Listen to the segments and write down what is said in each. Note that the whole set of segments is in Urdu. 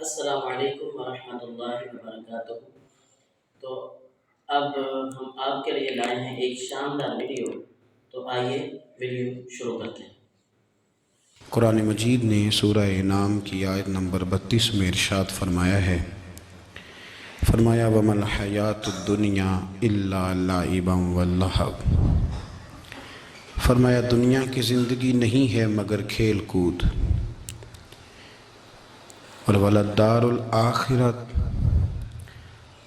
السلام علیکم ورحمۃ اللہ وبرکاتہ۔ تو اب ہم آپ کے لیے لائے ہیں ایک شاندار ویڈیو، تو آئیے ویڈیو شروع کرتے ہیں۔ قرآن مجید نے سورہ انعام کی آیت نمبر 32 میں ارشاد فرمایا ہے، فرمایا وَمَا الْحَيَاةُ الدُّنْيَا إِلَّا لَعِبًا وَلَّهْوٌ، فرمایا دنیا کی زندگی نہیں ہے مگر کھیل کود، اور وَلَلدَّارُ الْآخِرَةُ،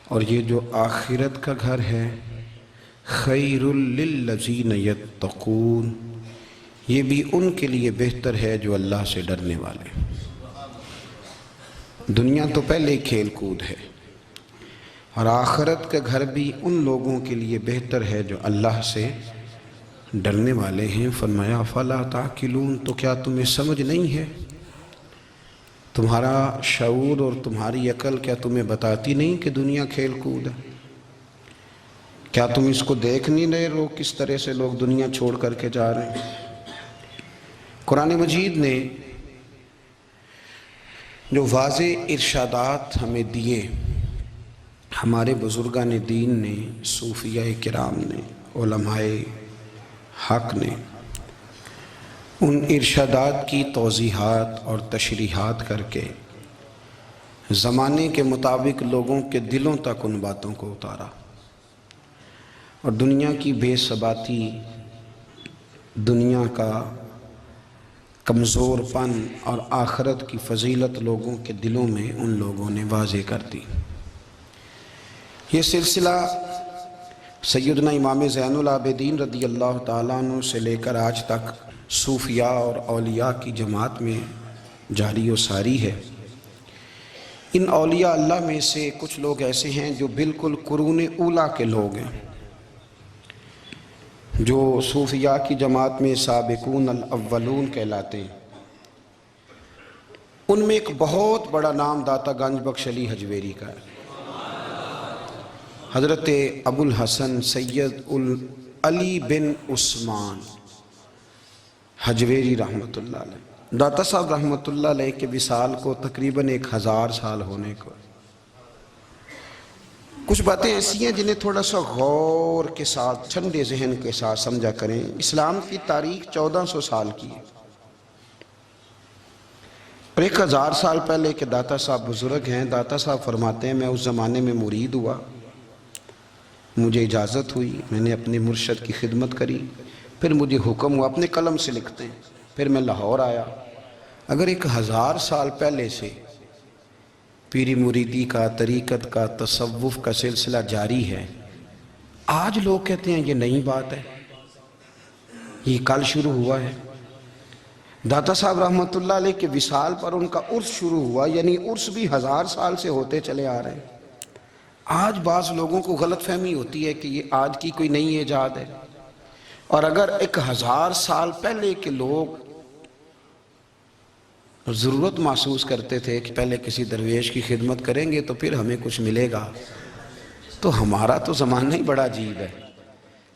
اور یہ جو آخرت کا گھر ہے، خَيْرٌ لِلَّذِينَ يَتَّقُونَ، یہ بھی ان کے لیے بہتر ہے جو اللہ سے ڈرنے والے۔ دنیا تو پہلے کھیل کود ہے، اور آخرت کا گھر بھی ان لوگوں کے لیے بہتر ہے جو اللہ سے ڈرنے والے ہیں۔ فرمایا فَلَا تَعْقِلُونَ، تو کیا تمہیں سمجھ نہیں ہے؟ تمہارا شعور اور تمہاری عقل کیا تمہیں بتاتی نہیں کہ دنیا کھیل کود ہے؟ کیا تم اس کو دیکھ نہیں رہے لوگ کس طرح سے لوگ دنیا چھوڑ کر کے جا رہے ہیں؟ قرآن مجید نے جو واضح ارشادات ہمیں دیے، ہمارے بزرگان دین نے، صوفیاء کرام نے، علماء حق نے، ان ارشادات کی توضیحات اور تشریحات کر کے زمانے کے مطابق لوگوں کے دلوں تک ان باتوں کو اتارا، اور دنیا کی بے ثباتی، دنیا کا کمزور پن اور آخرت کی فضیلت لوگوں کے دلوں میں ان لوگوں نے واضح کر دی۔ یہ سلسلہ سیدنا امام زین العابدین رضی اللہ تعالیٰ عنہ سے لے کر آج تک صوفیاء اور اولیاء کی جماعت میں جاری و ساری ہے۔ ان اولیاء اللہ میں سے کچھ لوگ ایسے ہیں جو بالکل قرون اولیٰ کے لوگ ہیں، جو صوفیاء کی جماعت میں سابقون الاولون کہلاتے ہیں۔ ان میں ایک بہت بڑا نام داتا گنج بخش علی حجویری کا ہے۔ حضرت ابو الحسن سید علی بن عثمان حجویری رحمۃ اللہ علیہ، داتا صاحب رحمۃ اللہ علیہ کے وصال کو تقریباً 1000 سال ہونے کو۔ کچھ باتیں ایسی ہیں جنہیں تھوڑا سا غور کے ساتھ، ٹھنڈے ذہن کے ساتھ سمجھا کریں۔ اسلام کی تاریخ 1400 سال کی ہے، اور 1000 سال پہلے کے داتا صاحب بزرگ ہیں۔ داتا صاحب فرماتے ہیں میں اس زمانے میں مرید ہوا، مجھے اجازت ہوئی، میں نے اپنے مرشد کی خدمت کری، پھر مجھے حکم ہوا، اپنے قلم سے لکھتے ہیں، پھر میں لاہور آیا۔ اگر 1000 سال پہلے سے پیری مریدی کا، طریقت کا، تصوف کا سلسلہ جاری ہے، آج لوگ کہتے ہیں یہ نئی بات ہے، یہ کل شروع ہوا ہے۔ داتا صاحب رحمۃ اللہ علیہ کے وصال پر ان کا عرس شروع ہوا، یعنی عرس بھی 1000 سال سے ہوتے چلے آ رہے ہیں۔ آج بعض لوگوں کو غلط فہمی ہوتی ہے کہ یہ آج کی کوئی نئی ایجاد ہے، اور اگر 1000 سال پہلے کے لوگ ضرورت محسوس کرتے تھے کہ پہلے کسی درویش کی خدمت کریں گے تو پھر ہمیں کچھ ملے گا، تو ہمارا تو زمانہ ہی بڑا عجیب ہے۔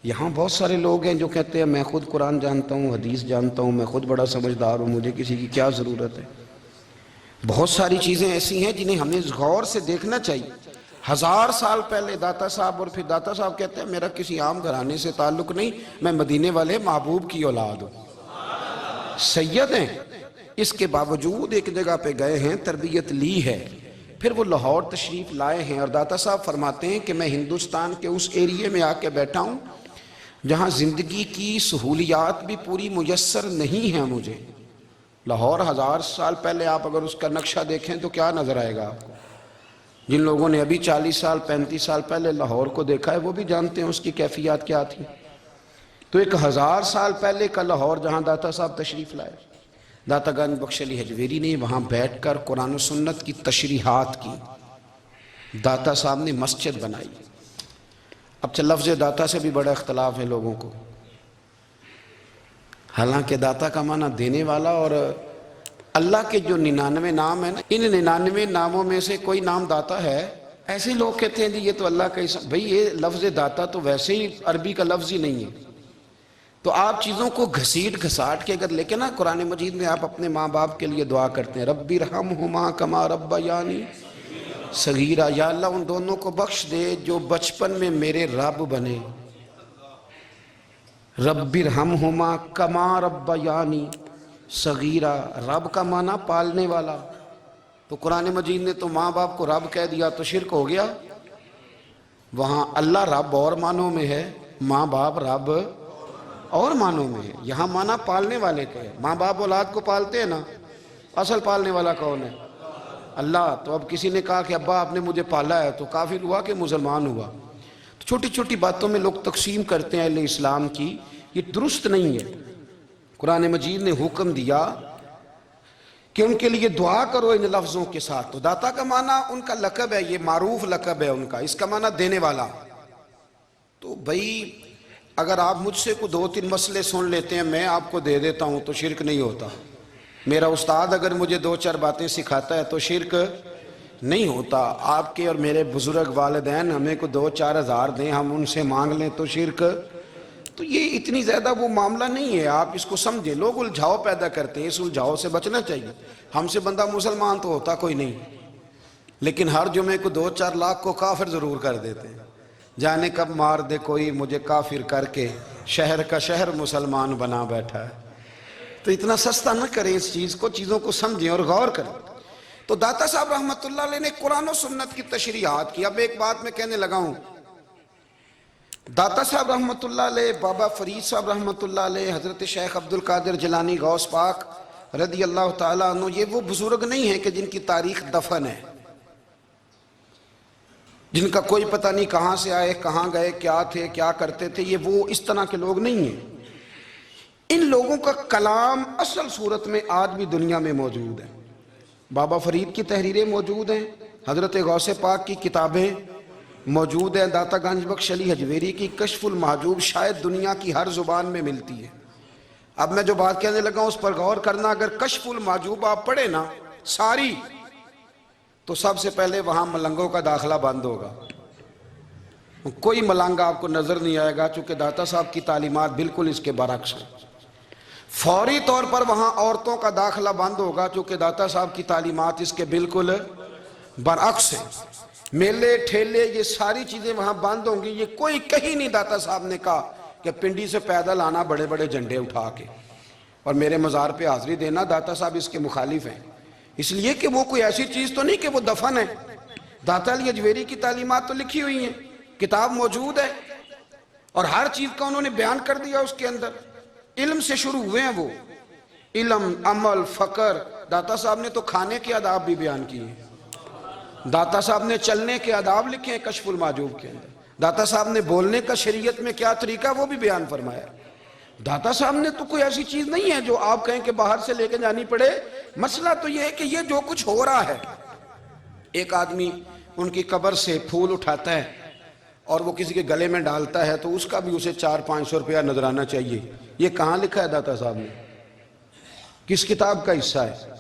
یہاں بہت سارے لوگ ہیں جو کہتے ہیں میں خود قرآن جانتا ہوں، حدیث جانتا ہوں، میں خود بڑا سمجھدار ہوں، مجھے کسی کی کیا ضرورت ہے۔ بہت ساری چیزیں ایسی ہیں جنہیں ہمیں غور سے دیکھنا چاہیے۔ 1000 سال پہلے داتا صاحب، اور پھر داتا صاحب کہتے ہیں میرا کسی عام گھرانے سے تعلق نہیں، میں مدینے والے محبوب کی اولاد ہوں، سید ہیں۔ اس کے باوجود ایک جگہ پہ گئے ہیں، تربیت لی ہے، پھر وہ لاہور تشریف لائے ہیں، اور داتا صاحب فرماتے ہیں کہ میں ہندوستان کے اس ایریے میں آ کے بیٹھا ہوں جہاں زندگی کی سہولیات بھی پوری میسر نہیں ہیں مجھے۔ لاہور 1000 سال پہلے آپ اگر اس کا نقشہ دیکھیں تو کیا نظر آئے گا آپ کو؟ جن لوگوں نے ابھی 40 سال 35 سال پہلے لاہور کو دیکھا ہے وہ بھی جانتے ہیں اس کی کیفیات کیا تھی۔ تو 1000 سال پہلے کا لاہور جہاں داتا صاحب تشریف لائے، داتا گنج بخش علی حجویری نے وہاں بیٹھ کر قرآن و سنت کی تشریحات کی۔ داتا صاحب نے مسجد بنائی۔ اب لفظ داتا سے بھی بڑا اختلاف ہے لوگوں کو، حالانکہ داتا کا معنی دینے والا، اور اللہ کے جو 99 نام ہیں نا، ان 99 ناموں میں سے کوئی نام داتا ہے۔ ایسے لوگ کہتے ہیں جی یہ تو اللہ کا اسم، بھئی یہ لفظ داتا تو ویسے ہی عربی کا لفظ ہی نہیں ہے۔ تو آپ چیزوں کو گھسیٹ گھساٹ کے اگر لے کے نا قرآن مجید میں آپ اپنے ماں باپ کے لیے دعا کرتے ہیں رب ارحمہما کما ربیانی صغیرہ، یا اللہ ان دونوں کو بخش دے جو بچپن میں میرے رب بنے. رب ارحمہما کما ربیانی صغیرہ، رب کا معنی پالنے والا. تو قرآن مجید نے تو ماں باپ کو رب کہہ دیا تو شرک ہو گیا. وہاں اللہ رب اور معنوں میں ہے، ماں باپ رب اور معنوں میں ہے. یہاں معنی پالنے والے کا ہے. ماں باپ اولاد کو پالتے ہیں نا، اصل پالنے والا کون ہے؟ اللہ. تو اب کسی نے کہا کہ ابا آپ نے مجھے پالا ہے تو کافر ہوا کہ مسلمان ہوا؟ تو چھوٹی چھوٹی باتوں میں لوگ تقسیم کرتے ہیں اہل اسلام کی، یہ درست نہیں ہے. قرآن مجید نے حکم دیا کہ ان کے لیے دعا کرو ان لفظوں کے ساتھ. تو داتا کا معنی ان کا لقب ہے، یہ معروف لقب ہے ان کا، اس کا معنی دینے والا. تو بھئی اگر آپ مجھ سے کو 2-3 مسئلے سن لیتے ہیں میں آپ کو دے دیتا ہوں تو شرک نہیں ہوتا. میرا استاد اگر مجھے 2-4 باتیں سکھاتا ہے تو شرک نہیں ہوتا. آپ کے اور میرے بزرگ والدین ہمیں کو 2-4 ہزار دیں، ہم ان سے مانگ لیں تو شرک، تو یہ اتنی زیادہ وہ معاملہ نہیں ہے. آپ اس کو سمجھیں. لوگ الجھاؤ پیدا کرتے ہیں، اس الجھاؤ سے بچنا چاہیے. ہم سے بندہ مسلمان تو ہوتا کوئی نہیں، لیکن ہر جمعے کو 2-4 لاکھ کو کافر ضرور کر دیتے ہیں. جانے کب مار دے کوئی مجھے کافر کر کے، شہر کا شہر مسلمان بنا بیٹھا ہے. تو اتنا سستا نہ کریں اس چیز کو، چیزوں کو سمجھیں اور غور کریں. تو داتا صاحب رحمۃ اللہ علیہ نے قرآن و سنت کی تشریحات کی. اب ایک بات میں کہنے لگا ہوں، داتا صاحب رحمۃ اللہ علیہ، بابا فرید صاحب رحمۃ اللہ علیہ، حضرت شیخ عبد القادر جیلانی غوث پاک رضی اللہ تعالیٰ عنہ، یہ وہ بزرگ نہیں ہیں کہ جن کی تاریخ دفن ہے، جن کا کوئی پتہ نہیں کہاں سے آئے، کہاں گئے، کیا تھے، کیا کرتے تھے. یہ وہ اس طرح کے لوگ نہیں ہیں. ان لوگوں کا کلام اصل صورت میں آج بھی دنیا میں موجود ہے. بابا فرید کی تحریریں موجود ہیں، حضرت غوث پاک کی کتابیں موجود ہیں، داتا گنج بخش علی حجویری کی کشف المحجوب شاید دنیا کی ہر زبان میں ملتی ہے. اب میں جو بات کہنے لگا ہوں اس پر غور کرنا. اگر کشف المحجوب آپ پڑھیں نا ساری، تو سب سے پہلے وہاں ملنگوں کا داخلہ بند ہوگا. کوئی ملنگ آپ کو نظر نہیں آئے گا، چونکہ داتا صاحب کی تعلیمات بالکل اس کے برعکس ہیں. فوری طور پر وہاں عورتوں کا داخلہ بند ہوگا، چونکہ داتا صاحب کی تعلیمات اس کے بالکل برعکس ہیں. میلے ٹھیلے یہ ساری چیزیں وہاں بند ہوں گی. یہ کوئی کہیں نہیں داتا صاحب نے کہا کہ پنڈی سے پیدل آنا بڑے بڑے جھنڈے اٹھا کے اور میرے مزار پہ حاضری دینا. داتا صاحب اس کے مخالف ہیں، اس لیے کہ وہ کوئی ایسی چیز تو نہیں کہ وہ دفن ہے. داتا علی حجویری کی تعلیمات تو لکھی ہوئی ہیں، کتاب موجود ہے، اور ہر چیز کا انہوں نے بیان کر دیا اس کے اندر. علم سے شروع ہوئے ہیں وہ، علم، عمل، فقر. داتا صاحب نے تو کھانے کے آداب بھی بیان کیے ہیں. داتا صاحب نے چلنے کے آداب لکھے ہیں کشف المحجوب کے اندر. داتا صاحب نے بولنے کا شریعت میں کیا طریقہ وہ بھی بیان فرمایا. داتا صاحب نے تو کوئی ایسی چیز نہیں ہے جو آپ کہیں کہ باہر سے لے کے جانی پڑے. مسئلہ تو یہ ہے کہ یہ جو کچھ ہو رہا ہے، ایک آدمی ان کی قبر سے پھول اٹھاتا ہے اور وہ کسی کے گلے میں ڈالتا ہے تو اس کا بھی اسے 400-500 روپیہ نظرانہ چاہیے. یہ کہاں لکھا ہے داتا صاحب نے؟ کس کتاب کا حصہ ہے؟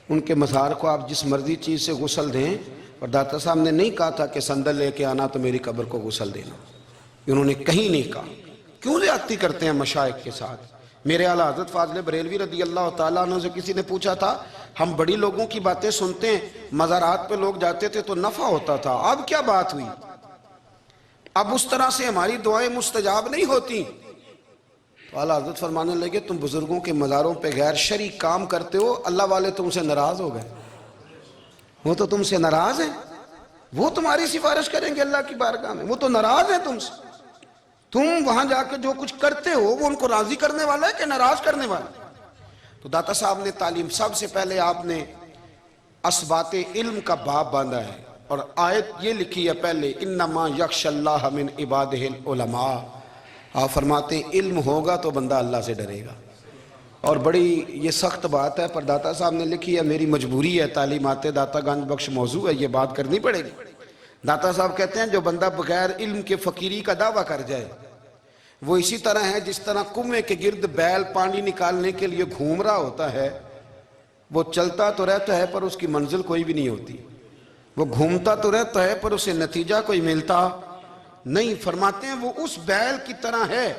ان کے مزار کو آپ جس مرضی چیز سے غسل دیں، اور داتا صاحب نے نہیں کہا تھا کہ سندل لے کے آنا تو میری قبر کو غسل دینا. انہوں نے کہیں نہیں کہا. کیوں زیادتی کرتے ہیں مشائخ کے ساتھ؟ میرے اعلیٰ حضرت فاضل بریلوی رضی اللہ تعالیٰ عنہ سے کسی نے پوچھا تھا، ہم بڑی لوگوں کی باتیں سنتے ہیں، مزارات پہ لوگ جاتے تھے تو نفع ہوتا تھا، اب کیا بات ہوئی؟ اب اس طرح سے ہماری دعائیں مستجاب نہیں ہوتی. تو اعلیٰ حضرت فرمانے لگے، تم بزرگوں کے مزاروں پہ غیر شرعی کام کرتے ہو، اللہ والے تم سے ناراض ہو گئے. وہ تو تم سے ناراض ہیں، وہ تمہاری سفارش کریں گے اللہ کی بارگاہ میں، وہ تو ناراض ہیں تم سے. تم وہاں جا کے جو کچھ کرتے ہو وہ ان کو راضی کرنے والا ہے کہ ناراض کرنے والا؟ تو داتا صاحب نے تعلیم، سب سے پہلے آپ نے اسبات علم کا باب باندھا ہے، اور آیت یہ لکھی ہے پہلے، انما یخش اللہ من عبادہ العلماء. آپ فرماتے ہیں علم ہوگا تو بندہ اللہ سے ڈرے گا. اور بڑی یہ سخت بات ہے، پر داتا صاحب نے لکھی ہے، میری مجبوری ہے، تعلیمات داتا گنج بخش موضوع ہے، یہ بات کرنی پڑے گی. داتا صاحب کہتے ہیں جو بندہ بغیر علم کے فقیری کا دعویٰ کر جائے وہ اسی طرح ہے جس طرح کنویں کے گرد بیل پانی نکالنے کے لیے گھوم رہا ہوتا ہے. وہ چلتا تو رہتا ہے پر اس کی منزل کوئی بھی نہیں ہوتی، وہ گھومتا تو رہتا ہے پر اسے نتیجہ کوئی ملتا نہیں. فرماتے ہیں وہ اس بیل کی طرح ہے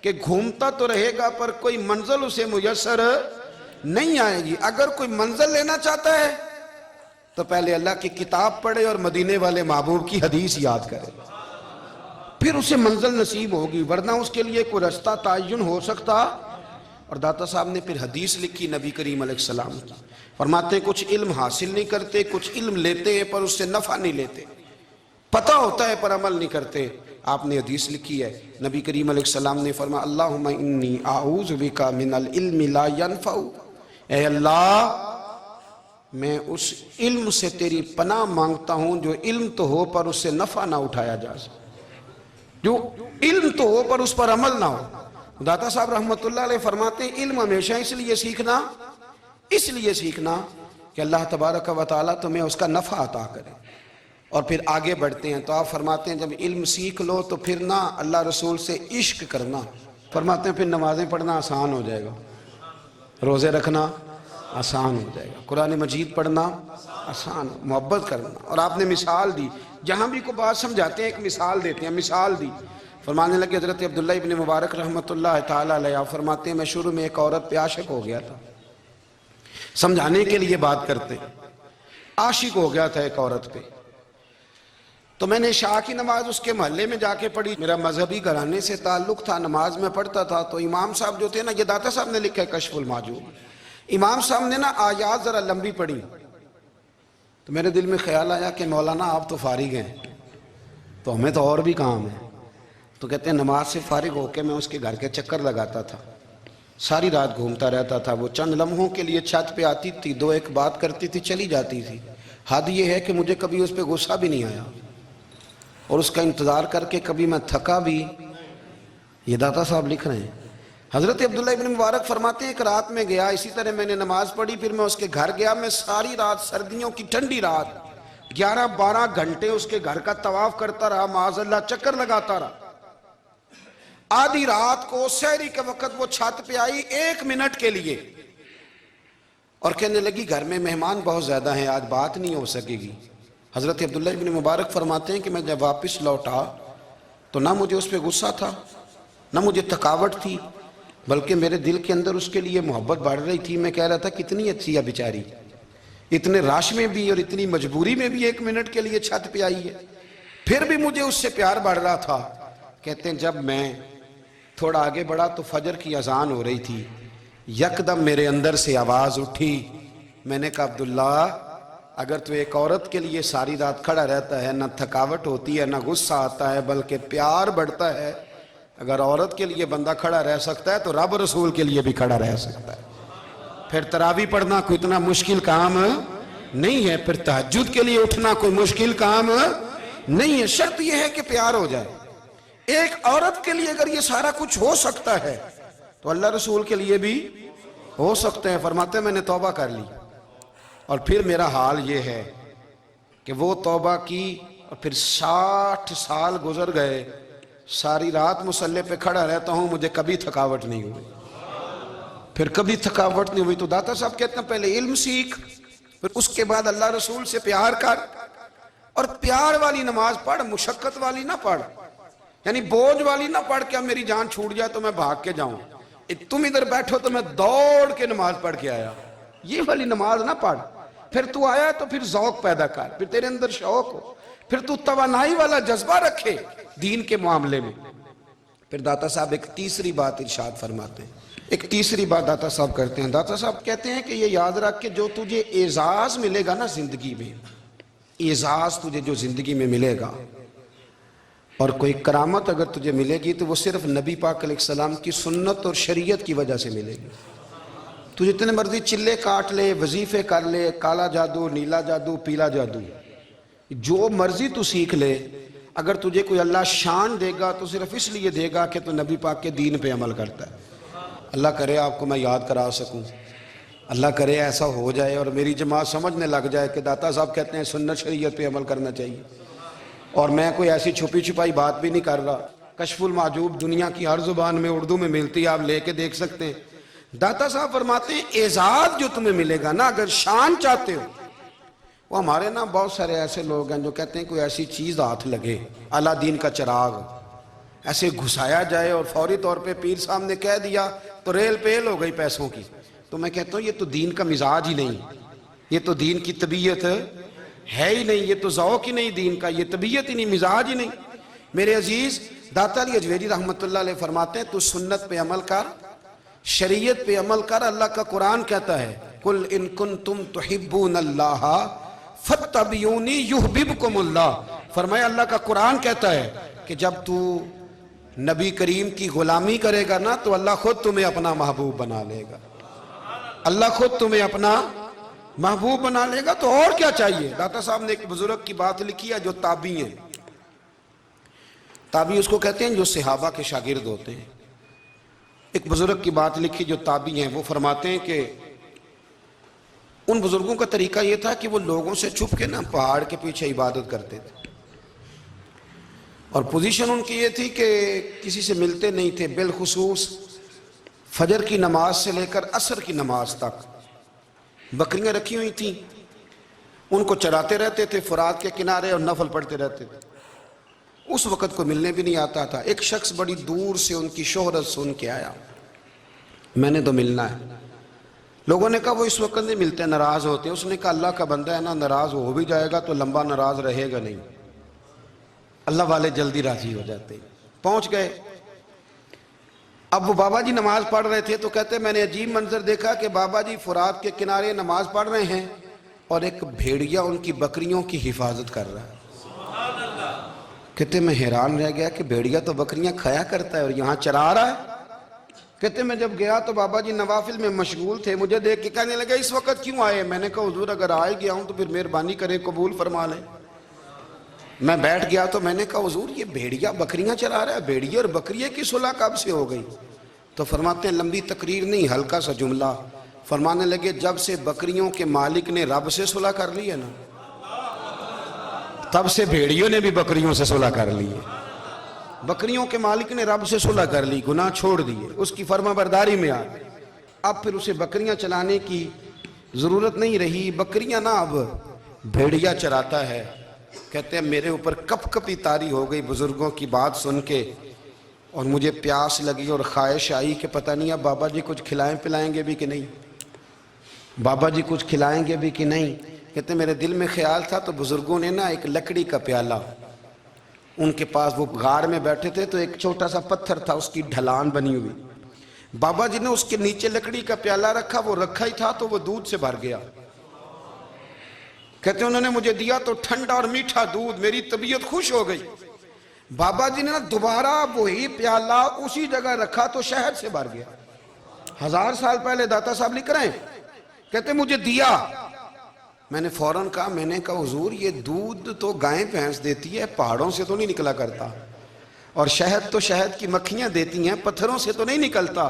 کہ کہ گھومتا تو رہے گا پر کوئی منزل اسے میسر نہیں آئے گی. اگر کوئی منزل لینا چاہتا ہے تو پہلے اللہ کی کتاب پڑھے اور مدینے والے محبوب کی حدیث یاد کرے, پھر اسے منزل نصیب ہوگی, ورنہ اس کے لیے کوئی رستہ تعین ہو سکتا. اور داتا صاحب نے پھر حدیث لکھی نبی کریم علیہ السلام کی, فرماتے ہیں کچھ علم حاصل نہیں کرتے, کچھ علم لیتے ہیں پر اس سے نفع نہیں لیتے, پتہ ہوتا ہے پر عمل نہیں کرتے. آپ نے حدیث لکھی ہے, نبی کریم علیہ السلام نے فرمایا اللہم انی اعوذ بک من العلم لا ینفع, اے اللہ میں اس علم سے تیری پناہ مانگتا ہوں جو علم تو ہو پر اس سے نفع نہ اٹھایا جا سکے, جو علم تو ہو پر اس پر عمل نہ ہو. داتا صاحب رحمت اللہ علیہ فرماتے ہیں علم ہمیشہ اس لیے سیکھنا کہ اللہ تبارک و تعالیٰ تمہیں اس کا نفع عطا کرے. اور پھر آگے بڑھتے ہیں تو آپ فرماتے ہیں جب علم سیکھ لو تو پھر نہ اللہ رسول سے عشق کرنا, فرماتے ہیں پھر نمازیں پڑھنا آسان ہو جائے گا, روزے رکھنا آسان ہو جائے گا, قرآن مجید پڑھنا آسان, محبت کرنا. اور آپ نے مثال دی, جہاں بھی کوئی بات سمجھاتے ہیں ایک مثال دیتے ہیں, مثال دی. فرمانے لگے حضرت عبداللہ ابن مبارک رحمت اللہ تعالیٰ علیہ فرماتے ہیں میں شروع میں ایک عورت پہ عاشق ہو گیا تھا, سمجھانے کے لیے بات کرتے ہیں, عاشق ہو گیا تھا ایک عورت پہ. تو میں نے عشاء کی نماز اس کے محلے میں جا کے پڑھی, میرا مذہبی گھرانے سے تعلق تھا, نماز میں پڑھتا تھا. تو امام صاحب جو تھے نا, یہ داتا صاحب نے لکھا ہے کشف المعجوب, امام صاحب نے نا آیات ذرا لمبی پڑھی. تو میرے دل میں خیال آیا کہ مولانا آپ تو فارغ ہیں تو ہمیں تو اور بھی کام ہے. تو کہتے ہیں نماز سے فارغ ہو کے میں اس کے گھر کے چکر لگاتا تھا, ساری رات گھومتا رہتا تھا. وہ چند لمحوں کے لیے چھت پہ آتی تھی, دو ایک بات کرتی تھی, چلی جاتی تھی. حد یہ ہے کہ مجھے کبھی اس پہ غصہ بھی نہیں آیا, اور اس کا انتظار کر کے کبھی میں تھکا بھی. یہ داتا صاحب لکھ رہے ہیں. حضرت عبداللہ ابن مبارک فرماتے ہیں ایک رات میں گیا, اسی طرح میں نے نماز پڑھی, پھر میں اس کے گھر گیا. میں ساری رات, سردیوں کی ٹھنڈی رات, 11-12 گھنٹے اس کے گھر کا طواف کرتا رہا, معاذ اللہ چکر لگاتا رہا. آدھی رات کو سحری کے وقت وہ چھت پہ آئی 1 منٹ کے لیے, اور کہنے لگی گھر میں مہمان بہت زیادہ ہیں, آج بات نہیں ہو سکے گی. حضرت عبداللہ ابن مبارک فرماتے ہیں کہ میں جب واپس لوٹا تو نہ مجھے اس پہ غصہ تھا, نہ مجھے تھکاوٹ تھی, بلکہ میرے دل کے اندر اس کے لیے محبت بڑھ رہی تھی. میں کہہ رہا تھا کتنی اچھی ہے بیچاری, اتنے راش میں بھی اور اتنی مجبوری میں بھی 1 منٹ کے لیے چھت پہ آئی ہے, پھر بھی مجھے اس سے پیار بڑھ رہا تھا. کہتے ہیں جب میں تھوڑا آگے بڑھا تو فجر کی اذان ہو رہی تھی, یکدم میرے اندر سے آواز اٹھی. میں نے کہا عبداللہ اگر تو ایک عورت کے لیے ساری رات کھڑا رہتا ہے, نہ تھکاوٹ ہوتی ہے, نہ غصہ آتا ہے, بلکہ پیار بڑھتا ہے, اگر عورت کے لیے بندہ کھڑا رہ سکتا ہے تو رب رسول کے لیے بھی کھڑا رہ سکتا ہے. پھر تراویح پڑھنا کوئی اتنا مشکل کام نہیں ہے, پھر تہجد کے لیے اٹھنا کوئی مشکل کام نہیں ہے. شرط یہ ہے کہ پیار ہو جائے. ایک عورت کے لیے اگر یہ سارا کچھ ہو سکتا ہے تو اللہ رسول کے لیے بھی ہو سکتے ہیں. فرماتے ہیں میں نے توبہ کر لی, اور پھر میرا حال یہ ہے کہ وہ توبہ کی اور پھر 60 سال گزر گئے, ساری رات مصلی پہ کھڑا رہتا ہوں, مجھے کبھی تھکاوٹ نہیں ہوئی, پھر کبھی تھکاوٹ نہیں ہوئی. تو داتا صاحب کہتے ہیں پہلے علم سیکھ, پھر اس کے بعد اللہ رسول سے پیار کر, اور پیار والی نماز پڑھ, مشقت والی نہ پڑھ, یعنی بوجھ والی نہ پڑھ کہ اب میری جان چھوٹ جائے تو میں بھاگ کے جاؤں, تم ادھر بیٹھو تو میں دوڑ کے نماز پڑھ کے آیا, یہ والی نماز نہ پڑھ. پھر تو آیا تو پھر ذوق پیدا کر, پھر تیرے اندر شوق ہو, پھر تو توانائی والا جذبہ رکھے دین کے معاملے میں. پھر داتا صاحب ایک تیسری بات ارشاد فرماتے ہیں, ایک تیسری بات داتا صاحب کرتے ہیں. داتا صاحب کہتے ہیں کہ یہ یاد رکھ کہ جو تجھے اعزاز ملے گا نا زندگی میں, اعزاز تجھے جو زندگی میں ملے گا, اور کوئی کرامت اگر تجھے ملے گی تو وہ صرف نبی پاک علیہ السلام کی سنت اور شریعت کی وجہ سے ملے گی. تو جتنے مرضی چلے کاٹ لے, وظیفے کر لے, کالا جادو, نیلا جادو, پیلا جادو, جو مرضی تو سیکھ لے, اگر تجھے کوئی اللہ شان دے گا تو صرف اس لیے دے گا کہ تو نبی پاک کے دین پہ عمل کرتا ہے. اللہ کرے آپ کو میں یاد کرا سکوں, اللہ کرے ایسا ہو جائے اور میری جماعت سمجھنے لگ جائے کہ داتا صاحب کہتے ہیں سنت شریعت پہ عمل کرنا چاہیے. اور میں کوئی ایسی چھپی چھپائی بات بھی نہیں کر رہا, کشف المعجوب دنیا کی ہر زبان میں اردو میں ملتی ہے, آپ لے کے دیکھ سکتے ہیں. داتا صاحب فرماتے ہیں اعزاز جو تمہیں ملے گا نا, اگر شان چاہتے ہو, وہ ہمارے نا بہت سارے ایسے لوگ ہیں جو کہتے ہیں کوئی ایسی چیز ہاتھ لگے, اعلیٰ دین کا چراغ, ایسے گھسایا جائے اور فوری طور پہ پیر صاحب نے کہہ دیا تو ریل پیل ہو گئی پیسوں کی. تو میں کہتا ہوں یہ تو دین کا مزاج ہی نہیں, یہ تو دین کی طبیعت ہے ہی نہیں, یہ تو ذوق ہی نہیں دین کا, یہ طبیعت ہی نہیں, مزاج ہی نہیں. میرے عزیز داتا علی اجویری رحمۃ اللہ علیہ فرماتے ہیں تو سنت پہ عمل کر, شریعت پہ عمل کر. اللہ کا قرآن کہتا ہے قل ان کنتم تحبون اللہ فاتبعونی یحببکم اللہ. فرمایا اللہ کا قرآن کہتا ہے کہ جب تو نبی کریم کی غلامی کرے گا نا تو اللہ خود تمہیں اپنا محبوب بنا لے گا, اللہ خود تمہیں اپنا محبوب بنا لے گا. تو اور کیا چاہیے. داتا صاحب نے ایک بزرگ کی بات لکھی ہے جو تابعی ہیں, تابعی اس کو کہتے ہیں جو صحابہ کے شاگرد ہوتے ہیں. ایک بزرگ کی بات لکھی جو تابعی ہیں, وہ فرماتے ہیں کہ ان بزرگوں کا طریقہ یہ تھا کہ وہ لوگوں سے چھپ کے نا پہاڑ کے پیچھے عبادت کرتے تھے, اور پوزیشن ان کی یہ تھی کہ کسی سے ملتے نہیں تھے, بالخصوص فجر کی نماز سے لے کر عصر کی نماز تک بکریاں رکھی ہوئی تھیں, ان کو چراتے رہتے تھے فرات کے کنارے اور نفل پڑھتے رہتے تھے. اس وقت کو ملنے بھی نہیں آتا تھا. ایک شخص بڑی دور سے ان کی شہرت سن کے آیا, میں نے تو ملنا ہے. لوگوں نے کہا وہ اس وقت نہیں ملتے, ناراض ہوتے. اس نے کہا اللہ کا بندہ ہے نا, ناراض ہو بھی جائے گا تو لمبا ناراض رہے گا نہیں, اللہ والے جلدی راضی ہو جاتے. پہنچ گئے. اب وہ بابا جی نماز پڑھ رہے تھے تو کہتے میں نے عجیب منظر دیکھا کہ بابا جی فرات کے کنارے نماز پڑھ رہے ہیں اور ایک بھیڑیا ان کی بکریوں کی حفاظت کر رہا ہے. کہتے میں حیران رہ گیا کہ بھیڑیا تو بکریاں کھایا کرتا ہے اور یہاں چرا رہا ہے. کہتے میں جب گیا تو بابا جی نوافل میں مشغول تھے, مجھے دیکھ کے کہنے لگے اس وقت کیوں آئے. میں نے کہا حضور اگر آئے گیا ہوں تو پھر مہربانی کریں قبول فرما لیں. میں بیٹھ گیا تو میں نے کہا حضور یہ بھیڑیا بکریاں چرا رہا ہے, بھیڑیا اور بکریے کی صلح کب سے ہو گئی. تو فرماتے ہیں لمبی تقریر نہیں, ہلکا سا جملہ. فرمانے لگے جب سے بکریوں کے مالک نے رب سے صلح کر لی ہے نا, تب سے بھیڑیوں نے بھی بکریوں سے صلح کر لی ہے. بکریوں کے مالک نے رب سے صلح کر لی, گناہ چھوڑ دیے, اس کی فرما برداری میں آ گئے. اب پھر اسے بکریاں چلانے کی ضرورت نہیں رہی. بکریاں نا اب بھیڑیا چراتا ہے. کہتے ہیں میرے اوپر کپ کپی طاری ہو گئی بزرگوں کی بات سن کے, اور مجھے پیاس لگی اور خواہش آئی کہ پتہ نہیں اب بابا جی کچھ کھلائیں پلائیں گے بھی کہ نہیں, بابا جی کچھ کھلائیں گے بھی کہ نہیں. کہتے میرے دل میں خیال تھا تو بزرگوں نے نا ایک لکڑی کا پیالہ, ان کے پاس وہ غار میں بیٹھے تھے تو ایک چھوٹا سا پتھر تھا, اس کی ڈھلان بنی ہوئی. بابا جی نے اس کے نیچے لکڑی کا پیالہ رکھا, وہ رکھا ہی تھا تو وہ دودھ سے بھر گیا. کہتے انہوں نے مجھے دیا تو ٹھنڈا اور میٹھا دودھ, میری طبیعت خوش ہو گئی. بابا جی نے دوبارہ وہی پیالہ اسی جگہ رکھا تو شہد سے بھر گیا. 1000 سال پہلے داتا صاحب لکھ رہے ہیں. کہتے مجھے دیا, میں نے فوراً کہا, میں نے کہا حضور یہ دودھ تو گائیں بھینس دیتی ہے, پہاڑوں سے تو نہیں نکلا کرتا, اور شہد تو شہد کی مکھیاں دیتی ہیں, پتھروں سے تو نہیں نکلتا,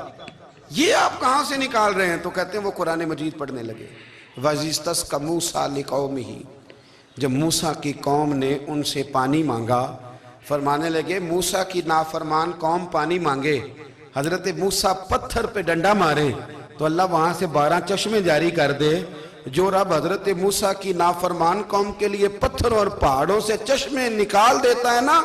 یہ آپ کہاں سے نکال رہے ہیں. تو کہتے ہیں وہ قرآن مجید پڑھنے لگے. وَإِذِ اسْتَسْقَى مُوسَىٰ لِقَوْمِهِ, جب موسیٰ کی قوم نے ان سے پانی مانگا, فرمانے لگے موسیٰ کی نافرمان قوم پانی مانگے, حضرت موسیٰ پتھر پہ ڈنڈا مارے تو اللہ وہاں سے 12 چشمے جاری کر دے. جو رب حضرت موسیٰ کی نافرمان قوم کے لیے پتھر اور پہاڑوں سے چشمے نکال دیتا ہے نا,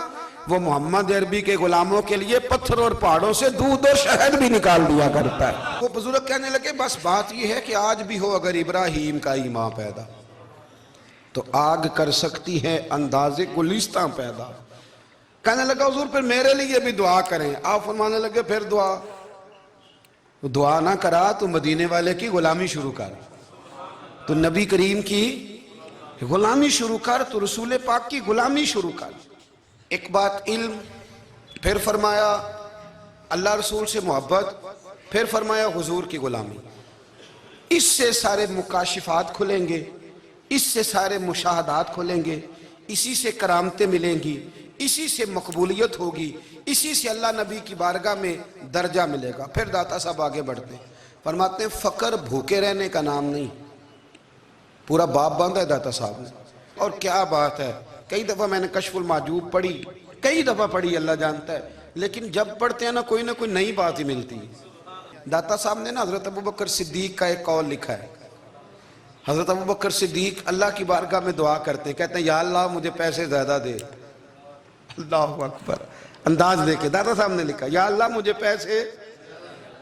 وہ محمد عربی کے غلاموں کے لیے پتھر اور پہاڑوں سے دودھ اور شہد بھی نکال دیا کرتا ہے. وہ بزرگ کہنے لگے بس بات یہ ہے کہ آج بھی ہو اگر ابراہیم کا ایمان پیدا تو آگ کر سکتی ہے انداز گلستاں پیدا. کہنے لگا حضور پھر میرے لیے بھی دعا کریں. آپ فرمانے لگے پھر دعا نہ کرا تو مدینے والے کی غلامی شروع کر, تو نبی کریم کی غلامی شروع کر, تو رسول پاک کی غلامی شروع کر. ایک بات علم, پھر فرمایا اللہ رسول سے محبت, پھر فرمایا حضور کی غلامی. اس سے سارے مکاشفات کھلیں گے, اس سے سارے مشاہدات کھلیں گے, اسی سے کرامتیں ملیں گی, اسی سے مقبولیت ہوگی, اسی سے اللہ نبی کی بارگاہ میں درجہ ملے گا. پھر داتا صاحب آگے بڑھتے فرماتے ہیں فقر بھوکے رہنے کا نام نہیں. پورا باب باندھا ہے داتا صاحب نے, اور کیا بات ہے. کئی دفعہ میں نے کشف المحجوب پڑھی, کئی دفعہ پڑھی, اللہ جانتا ہے, لیکن جب پڑھتے ہیں نا کوئی نہ کوئی نئی بات ہی ملتی ہے. داتا صاحب نے نا حضرت ابوبکر صدیق کا ایک قول لکھا ہے. حضرت ابوبکر صدیق اللہ کی بارگاہ میں دعا کرتے ہیں, کہتے ہیں یا اللہ مجھے پیسے زیادہ دے. اللہ اکبر. انداز دے کے داتا صاحب نے لکھا یا اللہ مجھے پیسے،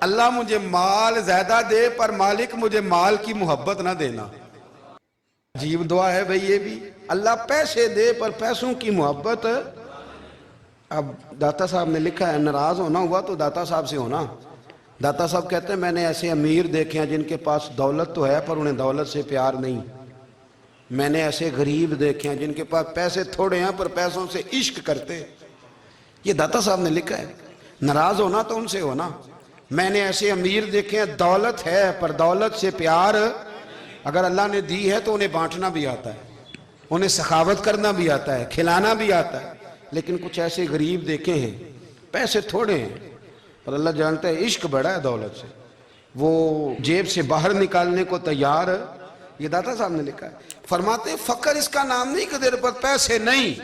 اللہ مجھے مال زیادہ دے پر مالک مجھے مال کی محبت نہ دینا۔ عجیب دعا ہے بھئی یہ بھی، اللہ پیسے دے پر پیسوں کی محبت۔ اب داتا صاحب نے لکھا ہے ناراض ہونا ہوا تو داتا صاحب سے ہونا۔ داتا صاحب کہتے ہیں میں نے ایسے امیر دیکھے ہیں جن کے پاس دولت تو ہے پر انہیں دولت سے پیار نہیں، میں نے ایسے غریب دیکھے ہیں جن کے پاس پیسے تھوڑے ہیں پر پیسوں سے عشق کرتے۔ یہ داتا صاحب نے لکھا ہے، ناراض ہونا تو ان سے ہونا۔ میں نے ایسے امیر دیکھے ہیں دولت ہے پر دولت سے پیار، اگر اللہ نے دی ہے تو انہیں بانٹنا بھی آتا ہے، انہیں سخاوت کرنا بھی آتا ہے، کھلانا بھی آتا ہے، لیکن کچھ ایسے غریب دیکھے ہیں پیسے تھوڑے ہیں اور اللہ جانتا ہے عشق بڑا ہے دولت سے، وہ جیب سے باہر نکالنے کو تیار۔ یہ داتا صاحب نے لکھا ہے، فرماتے ہیں فقر اس کا نام نہیں کہ تیرے پر پیسے نہیں،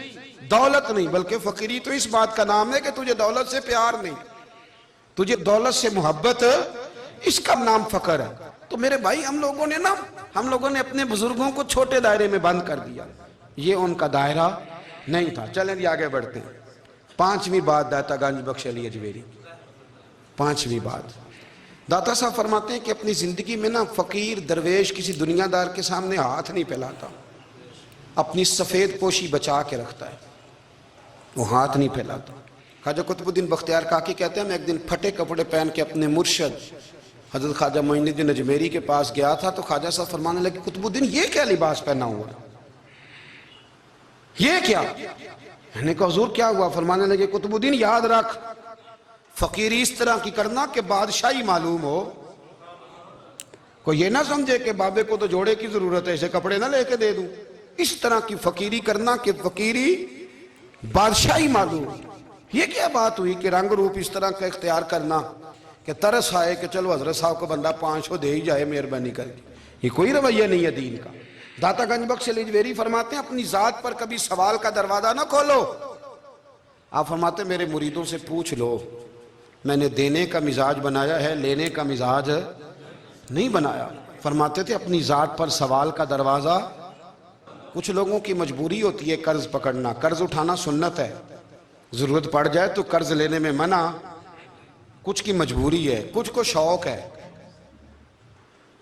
دولت نہیں، بلکہ فقیری تو اس بات کا نام ہے کہ تجھے دولت سے پیار نہیں، تجھے دولت سے محبت، اس کا نام فقر ہے۔ تو میرے بھائی ہم لوگوں نے اپنے بزرگوں کو چھوٹے دائرے میں بند کر دیا، یہ ان کا دائرہ نہیں تھا۔ چلیں جی آگے بڑھتے ہیں۔ پانچویں بات داتا گنج بخش علی اجمیری، پانچویں بات داتا صاحب فرماتے ہیں کہ اپنی زندگی میں فقیر درویش کسی دنیا دار کے سامنے ہاتھ نہیں پھیلاتا، اپنی سفید پوشی بچا کے رکھتا ہے، وہ ہاتھ نہیں پھیلاتا۔ خواجہ قطب الدین بختیار کاکی کہتے ہیں میں ایک دن پھٹے کپڑے پہن کے اپنے مرشد حضرت خواجہ معین الدین اجمیری کے پاس گیا تھا تو خواجہ صاحب فرمانے لگے قطب الدین یہ کیا لباس پہنا ہوا ہے، یہ کیا؟ میں نے کہا حضور کیا ہوا؟ فرمانے لگے قطب الدین یاد رکھ فقیری اس طرح کی کرنا کہ بادشاہی معلوم ہو، کوئی یہ نہ سمجھے کہ بابے کو تو جوڑے کی ضرورت ہے اسے کپڑے نہ لے کے دے دوں، اس طرح کی فقیری کرنا کہ فقیری بادشاہی معلوم۔ یہ کیا بات ہوئی کہ رنگ روپ اس طرح کا اختیار کرنا کہ ترس آئے کہ چلو حضرت صاحب کو بندہ 500 دے ہی جائے مہربانی کر کے، یہ کوئی رویہ نہیں ہے دین کا۔ داتا گنج بخش علی اجمیری فرماتے ہیں اپنی ذات پر کبھی سوال کا دروازہ نہ کھولو۔ آپ فرماتے ہیں میرے مریدوں سے پوچھ لو، میں نے دینے کا مزاج بنایا ہے، لینے کا مزاج نہیں بنایا۔ فرماتے تھے اپنی ذات پر سوال کا دروازہ، کچھ لوگوں کی مجبوری ہوتی ہے قرض پکڑنا، قرض اٹھانا سنت ہے، ضرورت پڑ جائے تو قرض لینے میں منع، کچھ کی مجبوری ہے، کچھ کو شوق ہے،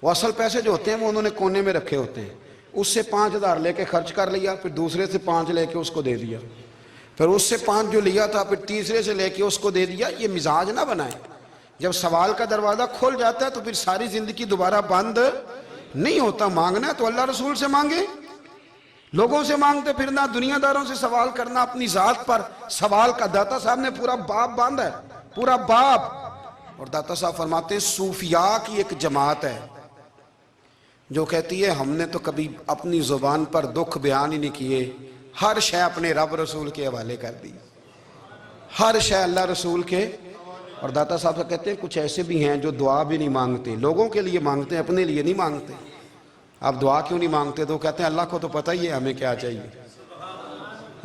وہ اصل پیسے جو ہوتے ہیں وہ انہوں نے کونے میں رکھے ہوتے ہیں، اس سے 5,000 لے کے خرچ کر لیا، پھر دوسرے سے 5 لے کے اس کو دے دیا، پھر اس سے 5 جو لیا تھا پھر تیسرے سے لے کے اس کو دے دیا۔ یہ مزاج نہ بنائیں، جب سوال کا دروازہ کھول جاتا ہے تو پھر ساری زندگی دوبارہ بند نہیں ہوتا۔ مانگنا ہے تو اللہ رسول سے مانگے، لوگوں سے مانگتے پھرنا، دنیا داروں سے سوال کرنا، اپنی ذات پر سوال کا داتا صاحب نے پورا باب باندھا ہے، پورا باب۔ اور داتا صاحب فرماتے ہیں صوفیاء کی ایک جماعت ہے جو کہتی ہے ہم نے تو کبھی اپنی زبان پر دکھ بیان ہی نہیں کیے، ہر شے اپنے رب رسول کے حوالے کر دی، ہر شے اللہ رسول کے۔ اور داتا صاحب سے کہتے ہیں کچھ ایسے بھی ہیں جو دعا بھی نہیں مانگتے، لوگوں کے لیے مانگتے ہیں، اپنے لیے نہیں مانگتے۔ آپ دعا کیوں نہیں مانگتے؟ تو کہتے ہیں اللہ کو تو پتہ ہی ہے ہمیں کیا چاہیے،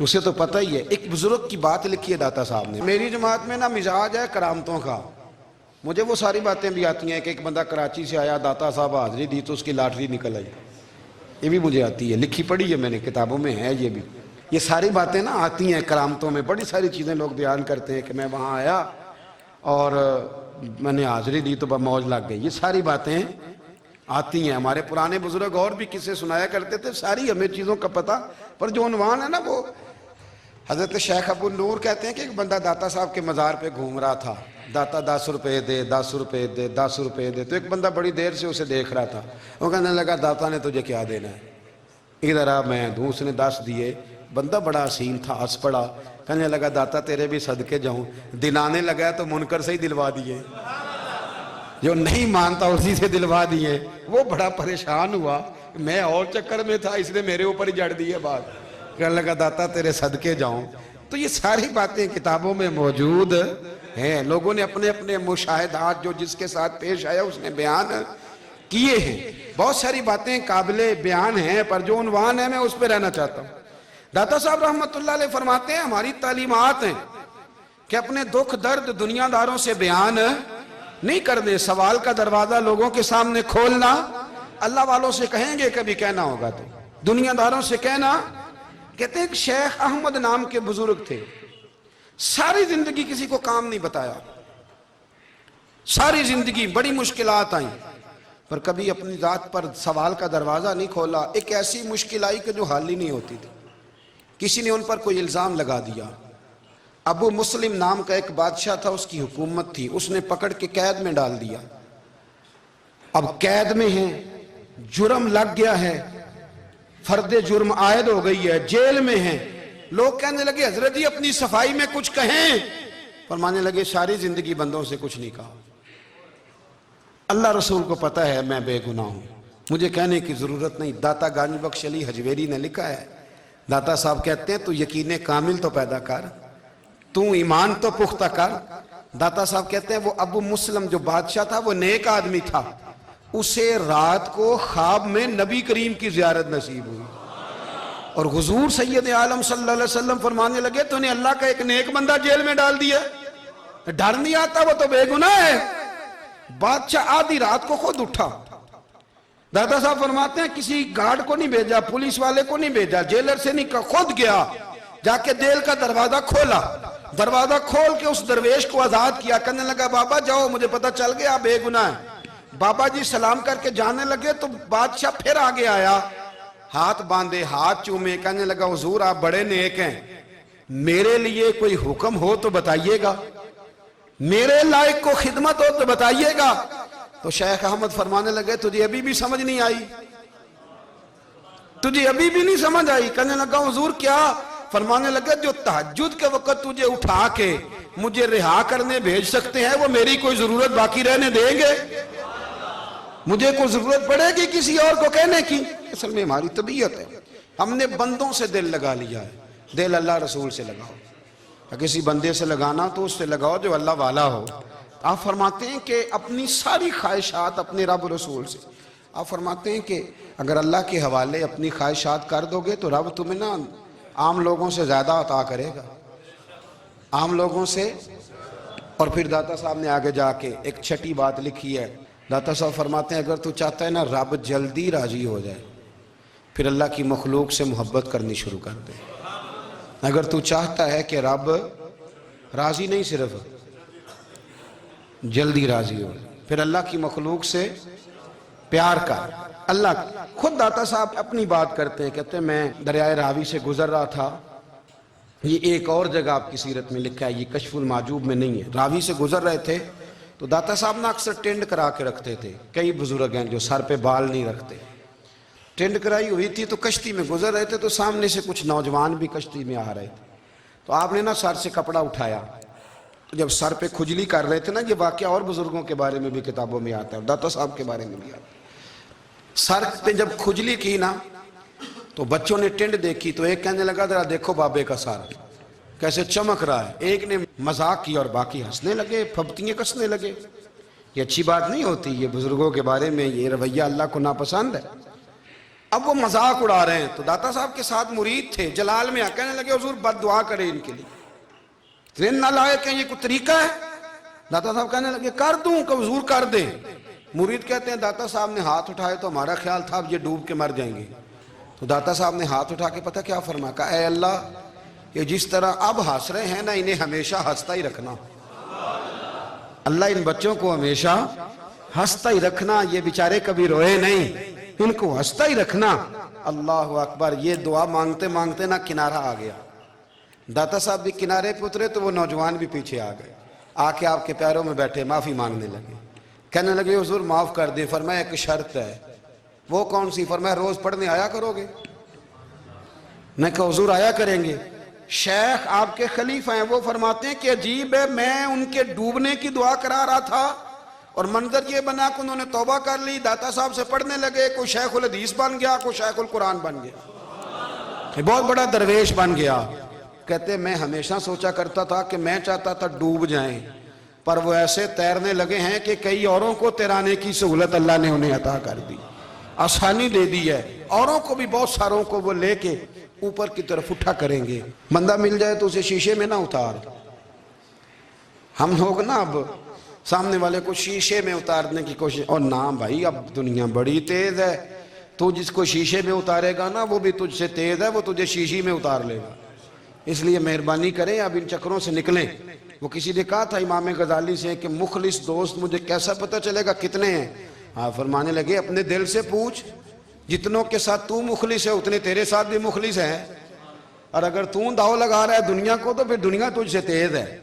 اسے تو پتہ ہی ہے۔ ایک بزرگ کی بات لکھی ہے داتا صاحب نے، میری جماعت میں مزاج ہے کرامتوں کا، مجھے وہ ساری باتیں بھی آتی ہیں کہ ایک بندہ کراچی سے آیا، داتا صاحب حاضری دی تو اس کی لاٹری نکل آئی، یہ بھی مجھے آتی ہے، لکھی پڑھی ہے میں نے، کتابوں میں ہے یہ بھی۔ یہ ساری باتیں آتی ہیں کرامتوں میں، بڑی ساری چیزیں لوگ بیان کرتے ہیں کہ میں وہاں آیا اور میں نے حاضری دی تو موج لگ گئی، یہ ساری باتیں آتی ہیں۔ ہمارے پرانے بزرگ اور بھی قصے سنایا کرتے تھے، ساری ہمیں چیزوں کا پتہ، پر جو عنوان ہے وہ حضرت شیخ ابو نور کہتے ہیں کہ ایک بندہ داتا صاحب کے مزار پہ گھوم رہا تھا، داتا 10 روپے دے، 10 روپے دے، 10 روپے دے، تو ایک بندہ بڑی دیر سے اسے دیکھ رہا تھا، وہ کہنے لگا داتا نے تجھے کیا دینا ہے، ادھر آ میں دوں۔ اس نے 10 دیے، بندہ بڑا حسین تھا، ہنس پڑا، کہنے لگا داتا تیرے بھی صدقے جاؤں، دلانے لگا تو منکر سے ہی دلوا دیے، جو نہیں مانتا اسی سے دلوا دیے۔ وہ بڑا پریشان ہوا، میں اور چکر میں تھا، اس نے میرے اوپر ہی جڑ دی ہے بات، کہنے لگا داتا تیرے صدقے جاؤں۔ تو یہ ساری باتیں کتابوں میں موجود ہیں، لوگوں نے اپنے اپنے مشاہدات جو جس کے ساتھ پیش آیا اس نے بیان کیے ہیں۔ بہت ساری باتیں قابل بیان ہیں، پر جو عنوان ہے میں اس پہ رہنا چاہتا ہوں۔ داتا صاحب رحمت اللہ علیہ فرماتے ہیں ہماری تعلیمات ہیں کہ اپنے دکھ درد دنیا داروں سے بیان نہیں کرنے، سوال کا دروازہ لوگوں کے سامنے کھولنا، اللہ والوں سے کہیں گے کبھی کہنا ہوگا تو دنیا داروں سے کہنا۔ کہتے ہیں ایک شیخ احمد نام کے بزرگ تھے، ساری زندگی کسی کو کام نہیں بتایا، ساری زندگی بڑی مشکلات آئیں پر کبھی اپنی ذات پر سوال کا دروازہ نہیں کھولا۔ ایک ایسی مشکل آئی کہ جو حل ہی نہیں ہوتی تھی، کسی نے ان پر کوئی الزام لگا دیا۔ ابو مسلم نام کا ایک بادشاہ تھا، اس کی حکومت تھی، اس نے پکڑ کے قید میں ڈال دیا۔ اب قید میں ہیں، جرم لگ گیا ہے، فرد جرم عائد ہو گئی ہے، جیل میں ہیں۔ لوگ کہنے لگے حضرت جی اپنی صفائی میں کچھ کہیں، فرمانے لگے ساری زندگی بندوں سے کچھ نہیں کہا، اللہ رسول کو پتہ ہے میں بے گناہ ہوں، مجھے کہنے کی ضرورت نہیں۔ داتا گانج بخش علی حجویری نے لکھا ہے، داتا صاحب کہتے ہیں تو یقین کامل تو پیدا کر، تو ایمان تو پختہ کر۔ داتا صاحب کہتے ہیں وہ ابو مسلم جو بادشاہ تھا وہ نیک آدمی تھا، اسے رات کو خواب میں نبی کریم کی زیارت نصیب ہوئی اور حضور سید عالم صلی اللہ علیہ وسلم فرمانے لگے تو نے اللہ کا ایک نیک بندہ جیل میں ڈال دیا، ڈر نہیں آتا، وہ تو بے گناہ ہے۔ بادشاہ آدھی رات کو خود اٹھا، دادا صاحب فرماتے ہیں کسی گارڈ کو نہیں بھیجا، پولیس والے کو نہیں بھیجا، جیلر سے نہیں کہا، خود گیا، جا کے جیل کا دروازہ کھولا، دروازہ کھول کے اس درویش کو آزاد کیا، کہنے لگا بابا جاؤ مجھے پتہ چل گیا آپ بے گناہ ہیں۔ بابا جی سلام کر کے جانے لگے تو بادشاہ پھر آگے آیا، ہاتھ باندھے، ہاتھ چومے، کہنے لگا حضور آپ بڑے نیک ہیں، میرے لیے کوئی حکم ہو تو بتائیے گا، میرے لائق کو خدمت ہو تو بتائیے گا۔ تو شیخ احمد فرمانے لگے تجھے ابھی بھی سمجھ نہیں آئی، تجھے ابھی بھی نہیں سمجھ آئی؟ کہنے لگا حضور کیا؟ فرمانے لگے جو تہجد کے وقت تجھے اٹھا کے مجھے رہا کرنے بھیج سکتے ہیں وہ میری کوئی ضرورت باقی رہنے دیں گے؟ مجھے کوئی ضرورت پڑے گی کسی اور کو کہنے کی؟ اصل میں ہماری طبیعت ہے، ہم نے بندوں سے دل لگا لیا ہے، دل اللہ رسول سے لگاؤ، کسی بندے سے لگانا تو اس سے لگاؤ جو اللہ والا ہو۔ آپ فرماتے ہیں کہ اپنی ساری خواہشات اپنے رب رسول سے، آپ فرماتے ہیں کہ اگر اللہ کے حوالے اپنی خواہشات کر دو گے تو رب تمہیں نا عام لوگوں سے زیادہ عطا کرے گا، عام لوگوں سے۔ اور پھر داتا صاحب نے آگے جا کے ایک چھٹی بات لکھی ہے، داتا صاحب فرماتے ہیں اگر تو چاہتا ہے نا رب جلدی راضی ہو جائے پھر اللہ کی مخلوق سے محبت کرنی شروع کر دے۔ اگر تو چاہتا ہے کہ رب راضی نہیں صرف جلدی راضی ہو پھر اللہ کی مخلوق سے پیار کر۔ اللہ خود داتا صاحب اپنی بات کرتے ہیں، کہتے ہیں میں دریائے راوی سے گزر رہا تھا، یہ ایک اور جگہ آپ کی سیرت میں لکھا ہے، یہ کشف المعجوب میں نہیں ہے، راوی سے گزر رہے تھے تو داتا صاحب نے اکثر ٹینڈ کرا کے رکھتے تھے، کئی بزرگ ہیں جو سر پہ بال نہیں رکھتے، ٹینڈ کرائی ہوئی تھی تو کشتی میں گزر رہے تھے تو سامنے سے کچھ نوجوان بھی کشتی میں آ رہے تھے، تو آپ نے نا سر سے کپڑا اٹھایا، جب سر پہ کھجلی کر رہے تھے نا، یہ واقعہ اور بزرگوں کے بارے میں بھی کتابوں میں آتا ہے، داتا صاحب کے بارے میں بھی آتا ہے، سر پہ جب کھجلی کی نا تو بچوں نے ٹینڈ دیکھی تو ایک کہنے لگا ذرا دیکھو بابے کا سر کیسے چمک رہا ہے، ایک نے مذاق کی اور باقی ہنسنے لگے، پھپتیاں کسنے لگے۔ یہ اچھی بات نہیں ہوتی، یہ بزرگوں کے بارے میں یہ رویہ اللہ کو ناپسند ہے۔ اب وہ مذاق اڑا رہے ہیں تو داتا صاحب کے ساتھ مرید تھے، جلال میں کہنے لگے حضور بد دعا کرے ان کے لیے، ذہن نہ لائے کہ یہ کوئی طریقہ ہے؟ داتا صاحب کہنے لگے کر دوں کہ حضور کر دیں۔ مرید کہتے ہیں داتا صاحب نے ہاتھ اٹھائے تو ہمارا خیال تھا اب یہ ڈوب کے مر جائیں گے، تو داتا صاحب نے ہاتھ اٹھا کے پتہ کیا فرمایا، کہا اے اللہ یہ جس طرح اب ہنس رہے ہیں نا انہیں ہمیشہ ہنستا ہی رکھنا، اللہ ان بچوں کو ہمیشہ ہنستا ہی رکھنا، یہ بیچارے کبھی روئے نہیں، ان کو ہنستا ہی رکھنا۔ اللہ اکبر، یہ دعا مانگتے مانگتے نا کنارہ آ گیا، داتا صاحب بھی کنارے پہ اترے تو وہ نوجوان بھی پیچھے آ گئے، آ کے آپ کے پیروں میں بیٹھے معافی مانگنے لگے، کہنے لگے حضور معاف کر دیں۔ فرمایا ایک شرط ہے، وہ کون سی؟ فرمایا روز پڑھنے آیا کرو گے؟ میں کہا حضور آیا کریں گے۔ شیخ آپ کے خلیفہ ہیں، وہ فرماتے ہیں کہ عجیب ہے، میں ان کے ڈوبنے کی دعا کرا رہا تھا اور منظر یہ بنا کہ انہوں نے توبہ کر لی، داتا صاحب سے پڑھنے لگے، کوئی شیخ الحدیث بن گیا، کوئی شیخ القرآن بن گیا، بہت بڑا درویش بن گیا۔ کہتے میں ہمیشہ سوچا کرتا تھا کہ میں چاہتا تھا ڈوب جائیں، پر وہ ایسے تیرنے لگے ہیں کہ کئی اوروں کو تیرانے کی سہولت اللہ نے انہیں عطا کر دی، آسانی دے دی ہے، اوروں کو بھی بہت ساروں کو وہ لے کے اوپر کی طرف اٹھا کریں گے۔ بندہ مل جائے تو اسے شیشے میں نہ اتار، ہم لوگ نا اب سامنے والے کو شیشے میں اتارنے کی کوشش، اور نہ بھائی اب دنیا بڑی تیز ہے، تو جس کو شیشے میں اتارے گا نا وہ بھی تجھ سے تیز ہے، وہ تجھے شیشی میں اتار لے گا، اس لیے مہربانی کریں اب ان چکروں سے نکلیں۔ وہ کسی نے کہا تھا امام غزالی سے کہ مخلص دوست مجھے کیسا پتہ چلے گا کتنے ہیں؟ آپ فرمانے لگے اپنے دل سے پوچھ، جتنوں کے ساتھ تو مخلص ہے اتنے تیرے ساتھ بھی مخلص ہیں، اور اگر تو داؤ لگا رہا ہے دنیا کو تو پھر دنیا تجھ سے تیز ہے۔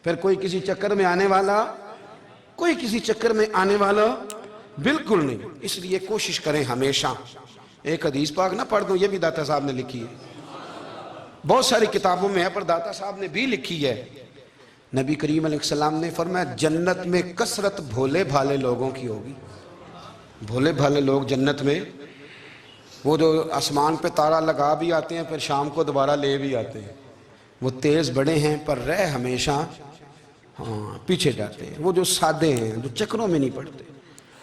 پھر کوئی کسی چکر میں آنے والا بالکل نہیں۔ اس لیے کوشش کریں ہمیشہ۔ ایک حدیث پاک نہ پڑھ دوں، یہ بھی داتا صاحب نے لکھی ہے، بہت ساری کتابوں میں ہے پر داتا صاحب نے بھی لکھی ہے۔ نبی کریم علیہ السلام نے فرمایا جنت میں کثرت بھولے بھالے لوگوں کی ہوگی۔ بھولے بھالے لوگ جنت میں، وہ جو آسمان پہ تارا لگا بھی آتے ہیں پھر شام کو دوبارہ لے بھی آتے ہیں، وہ تیز بڑے ہیں پر رہ ہمیشہ پیچھے جاتے ہیں۔ وہ جو سادے ہیں، جو چکروں میں نہیں پڑتے۔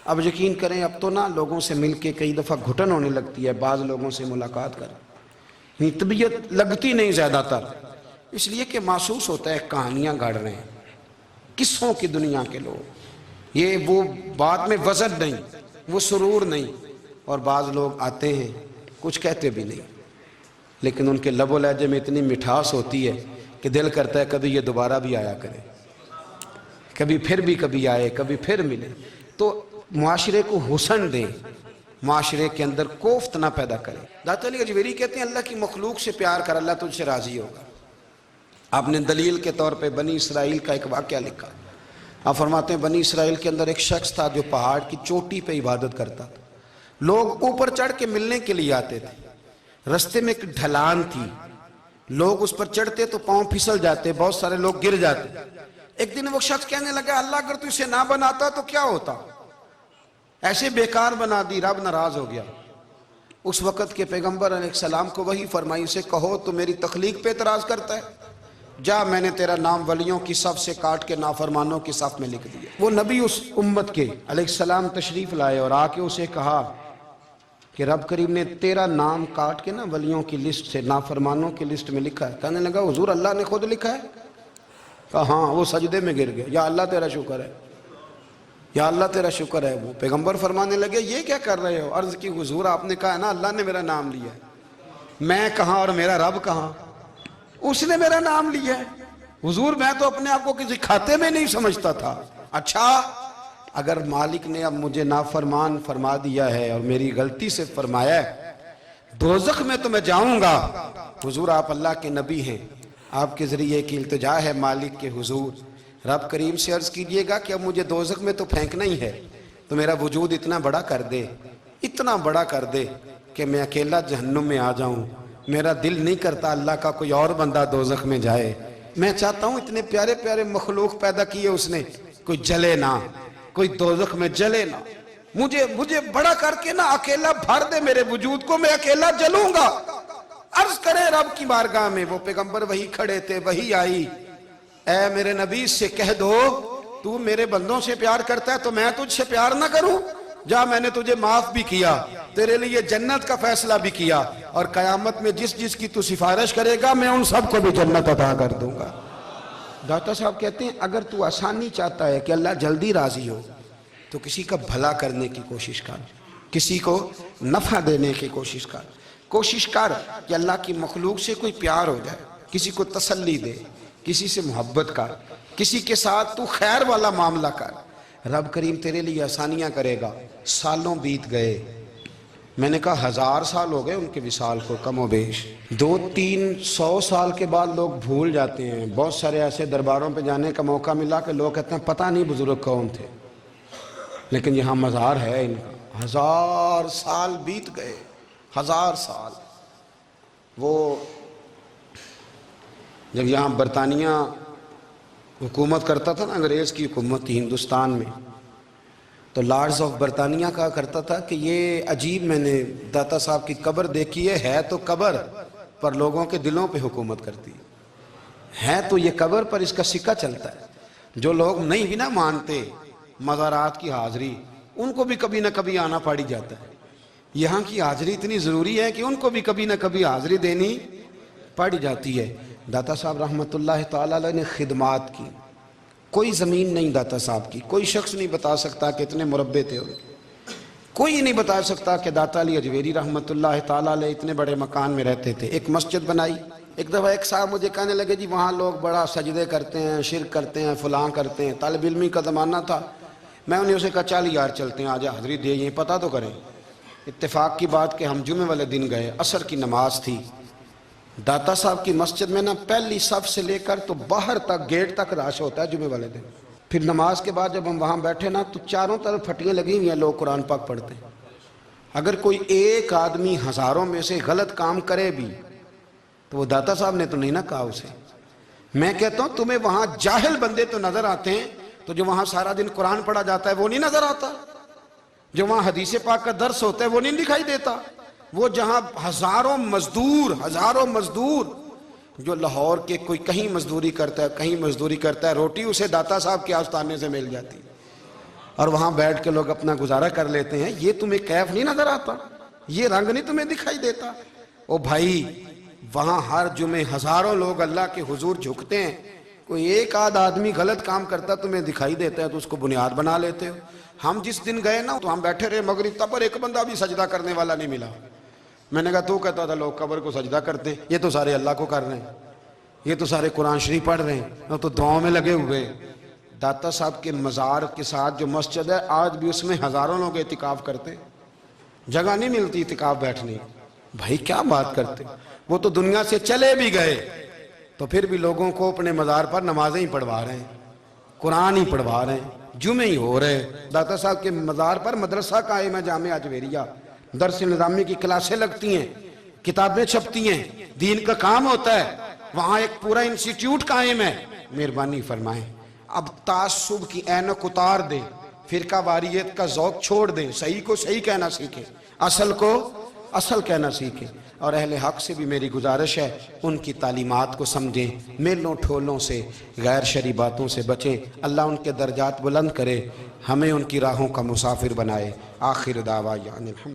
اب یقین کریں اب تو نا لوگوں سے مل کے کئی دفعہ گھٹن ہونے لگتی ہے، بعض لوگوں سے ملاقات کر طبیعت لگتی نہیں زیادہ تر، اس لیے کہ محسوس ہوتا ہے کہانیاں گڑھ رہے ہیں، قصوں کی دنیا کے لوگ، یہ وہ بات میں وزن نہیں، وہ سرور نہیں۔ اور بعض لوگ آتے ہیں کچھ کہتے بھی نہیں، لیکن ان کے لب و لہجے میں اتنی مٹھاس ہوتی ہے کہ دل کرتا ہے کبھی یہ دوبارہ بھی آیا کرے، کبھی آئے، کبھی پھر ملے۔ تو معاشرے کو حسن دیں، معاشرے کے اندر کوفت نہ پیدا کریں۔ داتا علی اجویری کہتے ہیں اللہ کی مخلوق سے پیار کر، اللہ تجھ سے راضی ہوگا۔ آپ نے دلیل کے طور پہ بنی اسرائیل کا ایک واقعہ لکھا۔ آپ فرماتے ہیں بنی اسرائیل کے اندر ایک شخص تھا جو پہاڑ کی چوٹی پہ عبادت کرتا تھا، لوگ اوپر چڑھ کے ملنے کے لیے آتے تھے، رستے میں ایک ڈھلان تھی، لوگ اس پر چڑھتے تو پاؤں پھسل جاتے، بہت سارے لوگ گر جاتے۔ ایک دن وہ شخص کہنے لگا اللہ اگر تو اسے نہ بناتا تو کیا ہوتا، ایسے بیکار بنا دی۔ رب ناراض ہو گیا۔ اس وقت کے پیغمبر علیہ السلام کو وحی فرمائی اسے کہو تو میری تخلیق پہ اعتراض کرتا ہے، جا میں نے تیرا نام ولیوں کی صف سے کاٹ کے نافرمانوں کی صف میں لکھ دیا۔ وہ نبی اس امت کے علیہ السلام تشریف لائے اور آ کے اسے کہا کہ رب کریم نے تیرا نام کاٹ کے نا ولیوں کی لسٹ سے نافرمانوں کی لسٹ میں لکھا ہے۔ کہنے لگا حضور اللہ نے خود لکھا ہے؟ کہا ہاں۔ وہ سجدے میں گر گئے، یا اللہ تیرا شکر ہے، یا اللہ تیرا شکر ہے۔ وہ پیغمبر فرمانے لگے یہ کیا کر رہے ہو؟ عرض کی حضور آپ نے کہا ہے نا اللہ نے میرا نام لیا ہے، میں کہاں اور میرا رب کہاں؟ اس نے میرا نام لیا ہے حضور، میں تو اپنے آپ کو کسی کھاتے میں نہیں سمجھتا تھا۔ اچھا اگر مالک نے اب مجھے نافرمان فرما دیا ہے اور میری غلطی سے فرمایا ہے دوزخ میں تو میں جاؤں گا۔ حضور آپ اللہ کے نبی ہیں، آپ کے ذریعے کی التجا ہے مالک کے حضور، رب کریم سے عرض کیجئے گا کہ اب مجھے دوزخ میں تو پھینکنا ہی ہے، تو میرا وجود اتنا بڑا کر دے، اتنا بڑا کر دے کہ میں اکیلا جہنم میں آ جاؤں۔ میرا دل نہیں کرتا اللہ کا کوئی اور بندہ دوزخ میں جائے، میں چاہتا ہوں اتنے پیارے پیارے مخلوق پیدا کیے اس نے، کوئی جلے نہ، کوئی دوزخ میں جلے نہ، مجھے بڑا کر کے نہ اکیلا بھر دے میرے وجود کو، میں اکیلا جلوں گا۔ عرض کرے رب کی بارگاہ میں، وہ پیغمبر وہی کھڑے تھے، وہی آئی، اے میرے نبی سے کہہ دو تو میرے بندوں سے پیار کرتا ہے تو میں تجھ سے پیار نہ کروں؟ جا میں نے تجھے معاف بھی کیا، تیرے لیے جنت کا فیصلہ بھی کیا، اور قیامت میں جس کی تو سفارش کرے گا میں ان سب کو بھی جنت عطا کر دوں گا۔ داتا صاحب کہتے ہیں اگر تو آسانی چاہتا ہے کہ اللہ جلدی راضی ہو تو کسی کا بھلا کرنے کی کوشش کر، کسی کو نفع دینے کی کوشش کر کہ اللہ کی مخلوق سے کوئی پیار ہو جائے، کسی کو تسلی دے، کسی سے محبت کر، کسی کے ساتھ تو خیر والا معاملہ کر، رب کریم تیرے لیے آسانیاں کرے گا۔ سالوں بیت گئے، میں نے کہا 1000 سال ہو گئے ان کے وصال کو کم و بیش، 200-300 سال کے بعد لوگ بھول جاتے ہیں۔ بہت سارے ایسے درباروں پہ جانے کا موقع ملا کہ لوگ کہتے ہیں پتہ نہیں بزرگ کون تھے، لیکن یہاں مزار ہے ان کا۔ 1000 سال بیت گئے، 1000 سال۔ وہ جب یہاں برطانیہ حکومت کرتا تھا نا، انگریز کی حکومت تھی ہندوستان میں، تو لارڈز آف برطانیہ کہا کرتا تھا کہ یہ عجیب، میں نے داتا صاحب کی قبر دیکھی ہے تو قبر پر لوگوں کے دلوں پہ حکومت کرتی ہے تو یہ قبر پر اس کا سکہ چلتا ہے۔ جو لوگ نہیں بھی نہ مانتے مزارات کی حاضری، ان کو بھی کبھی نہ کبھی آنا پڑ جاتا ہے۔ یہاں کی حاضری اتنی ضروری ہے کہ ان کو بھی کبھی نہ کبھی حاضری دینی پڑ جاتی ہے۔ داتا صاحب رحمۃ اللہ تعالیٰ علیہ نے خدمات کی، کوئی زمین نہیں داتا صاحب کی، کوئی شخص نہیں بتا سکتا کہ اتنے مربع تھے، کوئی نہیں بتا سکتا کہ داتا علی اجویری رحمۃ اللہ تعالیٰ علیہ اتنے بڑے مکان میں رہتے تھے۔ ایک مسجد بنائی، ایک دفعہ ایک صاحب مجھے کہنے لگے جی وہاں لوگ بڑا سجدے کرتے ہیں، شرک کرتے ہیں، فلاں کرتے ہیں، طالب علمی کا زمانہ تھا. میں انہیں اسے کہا چل یار چلتے ہیں، آجا حضری دے یہ پتہ تو کریں. اتفاق کی بات کہ ہم جمعے والے دن گئے، عصر کی نماز تھی. داتا صاحب کی مسجد میں نا پہلی صف سے لے کر تو باہر تک گیٹ تک رش ہوتا ہے جمعے والے دن. پھر نماز کے بعد جب ہم وہاں بیٹھے نا تو چاروں طرف پھٹیاں لگی ہوئی ہیں، لوگ قرآن پاک پڑھتے ہیں. اگر کوئی ایک آدمی ہزاروں میں سے غلط کام کرے بھی تو وہ داتا صاحب نے تو نہیں نہ کہا اسے. میں کہتا ہوں تمہیں وہاں جاہل بندے تو نظر آتے ہیں، تو جو وہاں سارا دن قرآن پڑھا جاتا ہے وہ نہیں نظر آتا؟ جو وہاں حدیث پاک کا درس ہوتا ہے وہ نہیں دکھائی دیتا؟ وہ جہاں ہزاروں مزدور جو لاہور کے کوئی کہیں مزدوری کرتا ہے کہیں مزدوری کرتا ہے، روٹی اسے داتا صاحب کے آستانے سے مل جاتی اور وہاں بیٹھ کے لوگ اپنا گزارا کر لیتے ہیں. یہ تمہیں کیف نہیں نظر آتا؟ یہ رنگ نہیں تمہیں دکھائی دیتا؟ او بھائی وہاں ہر جمعے ہزاروں لوگ اللہ کے حضور جھکتے ہیں، کوئی ایک آدھ آدمی غلط کام کرتا تمہیں دکھائی دیتا ہے تو اس کو بنیاد بنا لیتے ہو. ہم جس دن گئے نا تو ہم بیٹھے رہے مغرب تک، پر ایک بندہ بھی سجدہ کرنے والا نہیں ملا. میں نے کہا تو کہتا تھا لوگ قبر کو سجدہ کرتے ہیں، یہ تو سارے اللہ کو کر رہے ہیں، یہ تو سارے قرآن شریف پڑھ رہے ہیں، تو دعاؤں میں لگے ہوئے. داتا صاحب کے مزار کے ساتھ جو مسجد ہے آج بھی اس میں ہزاروں لوگ اعتکاف کرتے ہیں، جگہ نہیں ملتی اعتکاف بیٹھنے. بھائی کیا بات کرتے؟ وہ تو دنیا سے چلے بھی گئے تو پھر بھی لوگوں کو اپنے مزار پر نمازیں ہی پڑھوا رہے ہیں، قرآن ہی پڑھوا رہے ہیں، جمعے ہی ہو رہے. داتا صاحب کے مزار پر مدرسہ قائم ہے، جامعہ اجویریہ، درس نظامی کی کلاسیں لگتی ہیں، کتابیں چھپتی ہیں، دین کا کام ہوتا ہے. وہاں ایک پورا انسٹیٹیوٹ قائم ہے. مہربانی فرمائیں اب تعصب کی اینک اتار دیں، فرقہ واریت کا ذوق چھوڑ دیں، صحیح کو صحیح کہنا سیکھیں، اصل کو اصل کہنا سیکھیں. اور اہل حق سے بھی میری گزارش ہے ان کی تعلیمات کو سمجھیں، میلوں ٹھولوں سے غیر شرعی باتوں سے بچیں. اللہ ان کے درجات بلند کرے، ہمیں ان کی راہوں کا مسافر بنائے. آخر دعوانا الحمد